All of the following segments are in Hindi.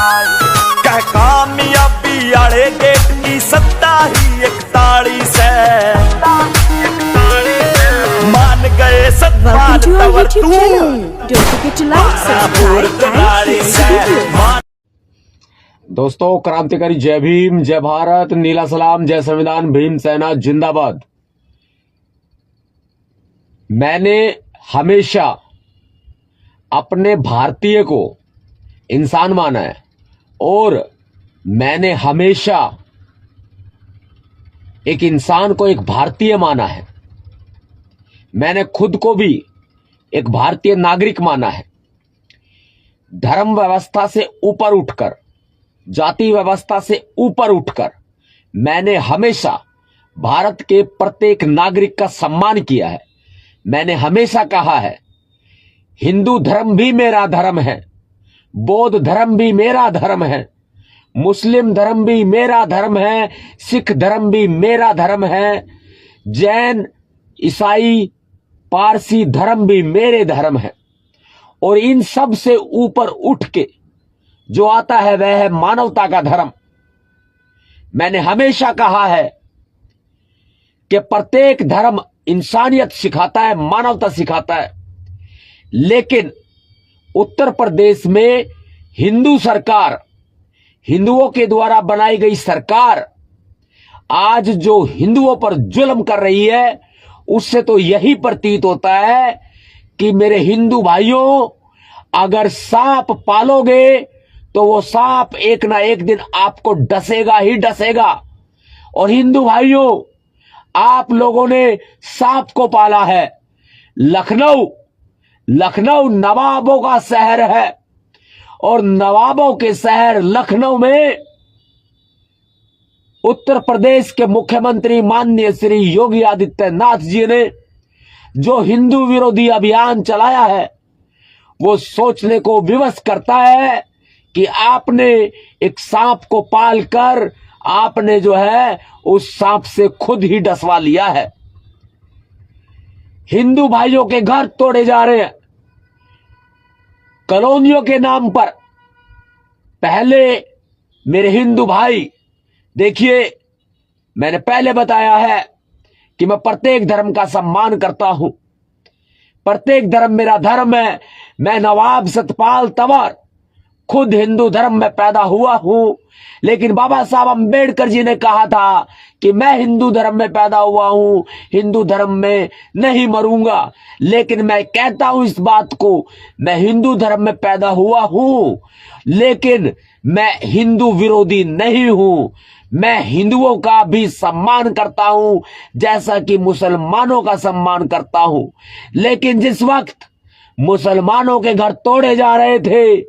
कह कामयाबी आड़े गेट की सत्ता ही एक ताड़ी से मान गए सत्ता तवर तू दोस्तों, क्रांतिकारी जय भीम, जय भारत, नीला सलाम, जय संविधान, भीम सेना जिंदाबाद। मैंने हमेशा अपने भारतीय को इंसान माना है और मैंने हमेशा एक इंसान को एक भारतीय माना है। मैंने खुद को भी एक भारतीय नागरिक माना है। धर्म व्यवस्था से ऊपर उठकर, जाति व्यवस्था से ऊपर उठकर मैंने हमेशा भारत के प्रत्येक नागरिक का सम्मान किया है। मैंने हमेशा कहा है, हिंदू धर्म भी मेरा धर्म है, बौद्ध धर्म भी मेरा धर्म है, मुस्लिम धर्म भी मेरा धर्म है, सिख धर्म भी मेरा धर्म है, जैन, ईसाई, पारसी धर्म भी मेरे धर्म है। और इन सब से ऊपर उठ के जो आता है वह है मानवता का धर्म। मैंने हमेशा कहा है कि प्रत्येक धर्म इंसानियत सिखाता है, मानवता सिखाता है, लेकिन उत्तर प्रदेश में हिंदू सरकार, हिंदुओं के द्वारा बनाई गई सरकार आज जो हिंदुओं पर जुल्म कर रही है, उससे तो यही प्रतीत होता है कि मेरे हिंदू भाइयों, अगर सांप पालोगे तो वो सांप एक ना एक दिन आपको डसेगा ही डसेगा। और हिंदू भाइयों, आप लोगों ने सांप को पाला है। लखनऊ नवाबों का शहर है और नवाबों के शहर लखनऊ में उत्तर प्रदेश के मुख्यमंत्री माननीय श्री योगी आदित्यनाथ जी ने जो हिंदू विरोधी अभियान चलाया है, वो सोचने को विवश करता है कि आपने एक सांप को पालकर आपने जो है उस सांप से खुद ही डसवा लिया है। हिंदू भाइयों के घर तोड़े जा रहे हैं कॉलोनियों के नाम पर। पहले मेरे हिंदू भाई देखिए, मैंने पहले बताया है कि मैं प्रत्येक धर्म का सम्मान करता हूं, प्रत्येक धर्म मेरा धर्म है। मैं नवाब सतपाल तंवर खुद हिंदू धर्म में पैदा हुआ हूं, लेकिन बाबा साहब अंबेडकर जी ने कहा था कि मैं हिंदू धर्म में पैदा हुआ हूं, हिंदू धर्म में नहीं मरूंगा। लेकिन मैं कहता हूं इस बात को, मैं हिंदू धर्म में पैदा हुआ हूं, लेकिन मैं हिंदू विरोधी नहीं हूं। मैं हिंदुओं का भी सम्मान करता हूं जैसा कि मुसलमानों का सम्मान करता हूं। लेकिन जिस वक्त मुसलमानों के घर तोड़े जा रहे थे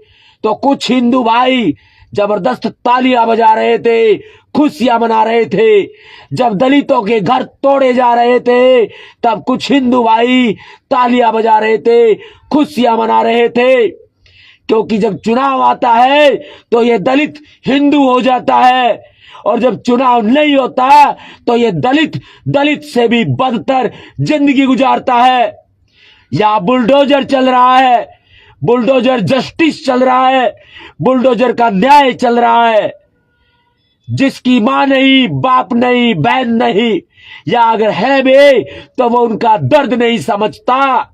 तो कुछ हिंदू भाई जबरदस्त तालियां बजा रहे थे, खुशियां मना रहे थे। जब दलितों के घर तोड़े जा रहे थे तब कुछ हिंदू भाई तालियां बजा रहे थे, खुशियां मना रहे थे। क्योंकि जब चुनाव आता है तो ये दलित हिंदू हो जाता है, और जब चुनाव नहीं होता तो ये दलित से भी बदतर जिंदगी गुजारता है। या बुलडोजर चल रहा है, बुलडोजर जस्टिस चल रहा है, बुलडोजर का न्याय चल रहा है। जिसकी मां नहीं, बाप नहीं, बहन नहीं, या अगर है भी तो वो उनका दर्द नहीं समझता।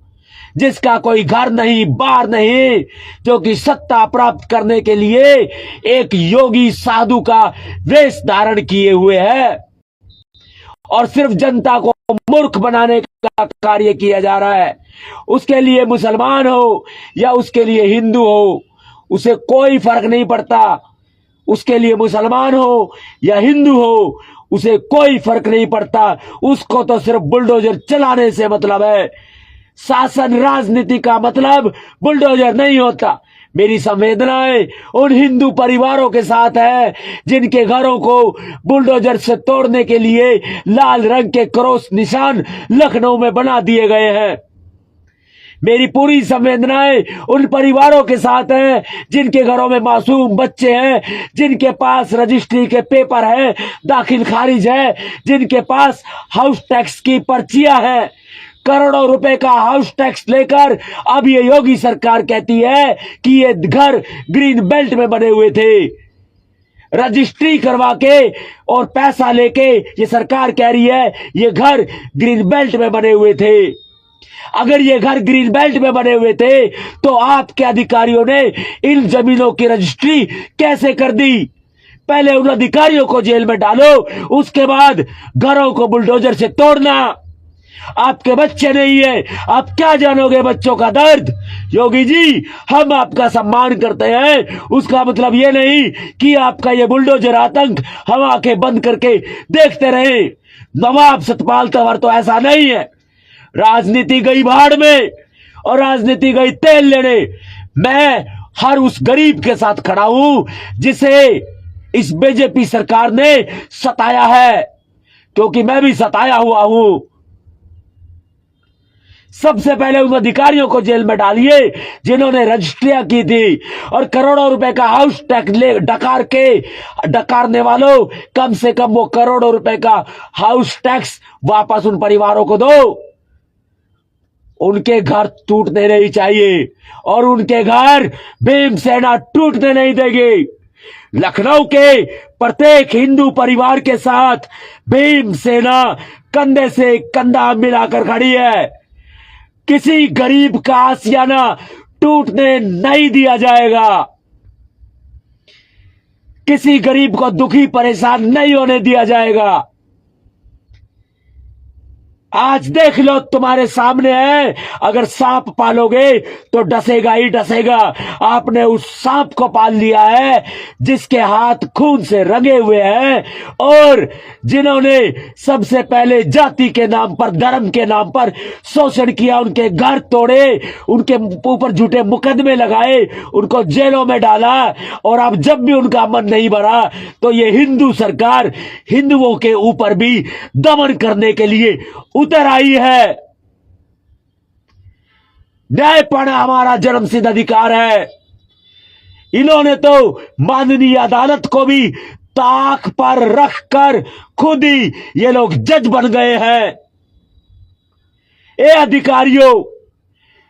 जिसका कोई घर नहीं, बार नहीं, जो कि सत्ता प्राप्त करने के लिए एक योगी साधु का वेश धारण किए हुए है और सिर्फ जनता को मूर्ख बनाने का कार्य किया जा रहा है। उसके लिए मुसलमान हो या उसके लिए हिंदू हो, उसे कोई फर्क नहीं पड़ता। उसके लिए मुसलमान हो या हिंदू हो, उसे कोई फर्क नहीं पड़ता। उसको तो सिर्फ बुलडोजर चलाने से मतलब है। शासन राजनीति का मतलब बुलडोजर नहीं होता। मेरी संवेदनाएं उन हिंदू परिवारों के साथ है जिनके घरों को बुलडोजर से तोड़ने के लिए लाल रंग के क्रॉस निशान लखनऊ में बना दिए गए हैं। मेरी पूरी संवेदनाएं उन परिवारों के साथ हैं जिनके घरों में मासूम बच्चे हैं, जिनके पास रजिस्ट्री के पेपर है, दाखिल खारिज है, जिनके पास हाउस टैक्स की पर्चियां हैं। करोड़ों रुपए का हाउस टैक्स लेकर अब ये योगी सरकार कहती है कि ये घर ग्रीन बेल्ट में बने हुए थे। रजिस्ट्री करवा के और पैसा लेके ये सरकार कह रही है ये घर ग्रीन बेल्ट में बने हुए थे। अगर ये घर ग्रीन बेल्ट में बने हुए थे तो आपके अधिकारियों ने इन जमीनों की रजिस्ट्री कैसे कर दी? पहले उन अधिकारियों को जेल में डालो, उसके बाद घरों को बुलडोजर से तोड़ना। आपके बच्चे नहीं है, आप क्या जानोगे बच्चों का दर्द? योगी जी, हम आपका सम्मान करते हैं, उसका मतलब ये नहीं कि आपका ये बुलडोजर आतंक हम आंखें बंद करके देखते रहे। नवाब सतपाल तंवर तो ऐसा नहीं है। राजनीति गई भाड़ में और राजनीति गई तेल लेने। मैं हर उस गरीब के साथ खड़ा हूं जिसे इस बीजेपी सरकार ने सताया है, क्योंकि मैं भी सताया हुआ हूं। सबसे पहले उन अधिकारियों को जेल में डालिए जिन्होंने रजिस्ट्रियां की थी और करोड़ों रुपए का हाउस टैक्स डकारने वालों, कम से कम वो करोड़ों रुपए का हाउस टैक्स वापस उन परिवारों को दो। उनके घर टूटने नहीं चाहिए और उनके घर भीमसेना टूटने नहीं देगी। लखनऊ के प्रत्येक हिंदू परिवार के साथ भीमसेना कंधे से कंधा मिलाकर खड़ी है। किसी गरीब का आशियाना टूटने नहीं दिया जाएगा। किसी गरीब को दुखी परेशान नहीं होने दिया जाएगा। आज देख लो, तुम्हारे सामने है। अगर सांप पालोगे तो डसेगा ही डसेगा। आपने उस सांप को पाल लिया है जिसके हाथ खून से रंगे हुए हैं और जिन्होंने सबसे पहले जाति के नाम पर, धर्म के नाम पर शोषण किया, उनके घर तोड़े, उनके ऊपर झूठे मुकदमे लगाए, उनको जेलों में डाला। और अब जब भी उनका मन नहीं भरा तो ये हिंदू सरकार हिंदुओं के ऊपर भी दमन करने के लिए उतर आई है। न्याय पाना हमारा जन्मसिद्ध अधिकार है। इन्होंने तो माननीय अदालत को भी ताक पर रखकर खुद ही ये लोग जज बन गए हैं। ए अधिकारियों,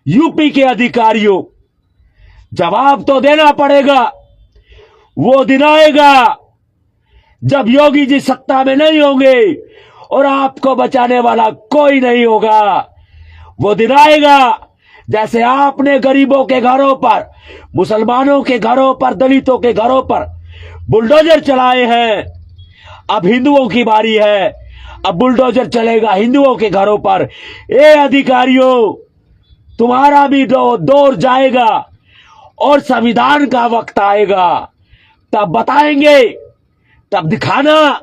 यूपी के अधिकारियों, जवाब तो देना पड़ेगा। वो दिन आएगा जब योगी जी सत्ता में नहीं होंगे और आपको बचाने वाला कोई नहीं होगा। वो दिन आएगा जैसे आपने गरीबों के घरों पर, मुसलमानों के घरों पर, दलितों के घरों पर बुलडोजर चलाए हैं। अब हिंदुओं की बारी है। अब बुलडोजर चलेगा हिंदुओं के घरों पर। ए अधिकारियों, तुम्हारा भी दौर जाएगा और संविधान का वक्त आएगा। तब बताएंगे, तब दिखाना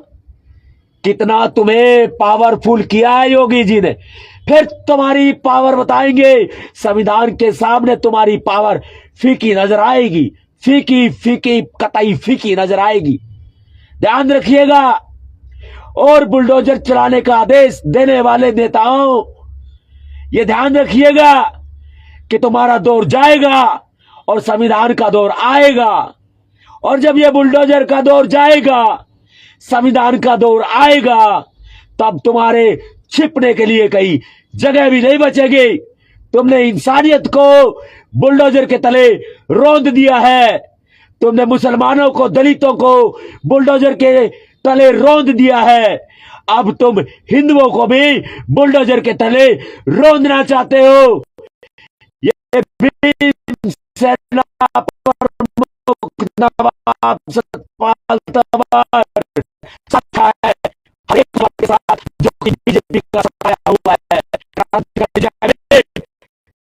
कितना तुम्हें पावरफुल किया है योगी जी ने। फिर तुम्हारी पावर बताएंगे। संविधान के सामने तुम्हारी पावर फीकी नजर आएगी। फीकी फीकी, कतई फीकी नजर आएगी। ध्यान रखिएगा। और बुलडोजर चलाने का आदेश देने वाले नेताओं, ये ध्यान रखिएगा कि तुम्हारा दौर जाएगा और संविधान का दौर आएगा। और जब ये बुलडोजर का दौर जाएगा, संविधान का दौर आएगा, तब तुम्हारे छिपने के लिए कहीं जगह भी नहीं बचेगी। तुमने इंसानियत को बुलडोजर के तले रौंद दिया है। तुमने मुसलमानों को, दलितों को बुलडोजर के तले रौंद दिया है। अब तुम हिंदुओं को भी बुलडोजर के तले रौंदना चाहते हो। ये भीमसेना प्रमुख नवाब सतपाल तंवर